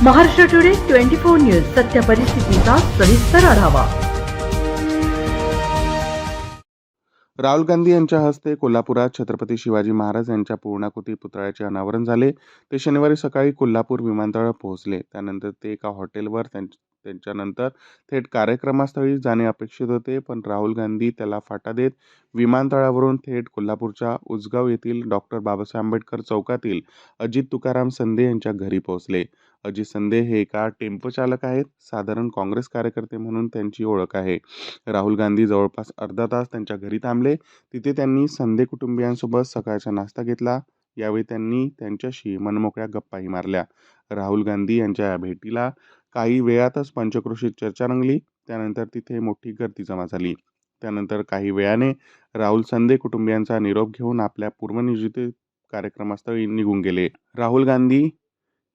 Maharashtra today 24 news सत्य परिस्थितीचा सविस्तर आढावा। राहुल गांधी यांच्या हस्ते कोल्हापुरात छत्रपती शिवाजी महाराज यांच्या पूर्णाकृती पुतळ्याचे अनावरण झाले। ते शनिवारी सकाळी कोल्हापूर विमानतळावर पोहोचले। त्यानंतर ते एका हॉटेलवर त्यांच्यानंतर थेट कार्यक्रमस्थळी जाणे अपेक्षित होते, पण राहुल गांधी त्याला फाटा देत विमानतळावरून थेट कोल्हापूरच्या उजगाव येथील डॉक्टर बाबासाहेब आंबेडकर चौकातील अजित तुकाराम संधे यांच्या घरी पोहोचले। अजित संधे हे एका टेम्पो चालक आहेत। साधारण काँग्रेस कार्यकर्ते म्हणून त्यांची ओळख आहे। राहुल गांधी जवळपास अर्धा तास त्यांच्या घरी थांबले। तिथे त्यांनी संधे कुटुंबियांसोबत सकाळचा नाश्ता घेतला। यावेळी त्यांनी त्यांच्याशी मनमोकळ्या गप्पाही मारल्या। राहुल गांधी यांच्या या भेटीला काही वेळातच पंचक्रोशीत चर्चा रंगली। त्यानंतर तिथे मोठी गर्दी जमा झाली। त्यानंतर काही वेळाने राहुल संधे कुटुंबियांचा निरोप घेऊन आपल्या पूर्वनियोजित कार्यक्रमास्थळी निघून गेले। राहुल गांधी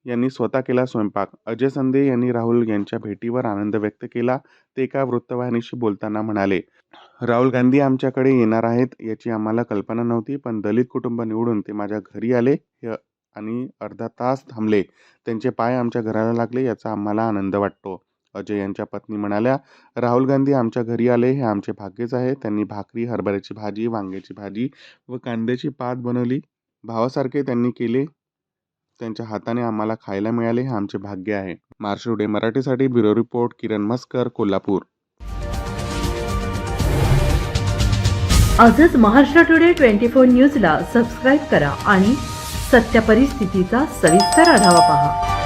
यांनी स्वतः केला स्वयंपाक। अजय संधे यांनी राहुल यांच्या भेटीवर आनंद व्यक्त केला। ते एका वृत्तवाहिनीशी बोलताना म्हणाले, राहुल गांधी आमच्याकडे येणार आहेत याची आम्हाला कल्पना नव्हती, पण दलित कुटुंब निवडून ते माझ्या घरी आले आणि अर्धा तास थांबले। त्यांचे पाय आमच्या घराला लागले याचा आम्हाला आनंद वाटतो। अजय यांच्या पत्नी म्हणाल्या, राहुल गांधी आमच्या घरी आले हे आमचे भाग्यच आहे। त्यांनी भाकरी, हरभऱ्याची भाजी, वांग्याची भाजी व कांद्याची पात बनवली। भावासारखे त्यांनी केले। त्यांच्या हाताने आम्हाला खायला मिळाले हे आमचे भाग्य आहे। महाराष्ट्र टुडे मराठीसाठी ब्युरो रिपोर्ट किरण मस्कर, कोल्हापूर। आजच महाराष्ट्र टुडे 24 न्यूजला सबस्क्राईब करा आणि सत्य परिस्थितीचा सविस्तर आढावा पहा।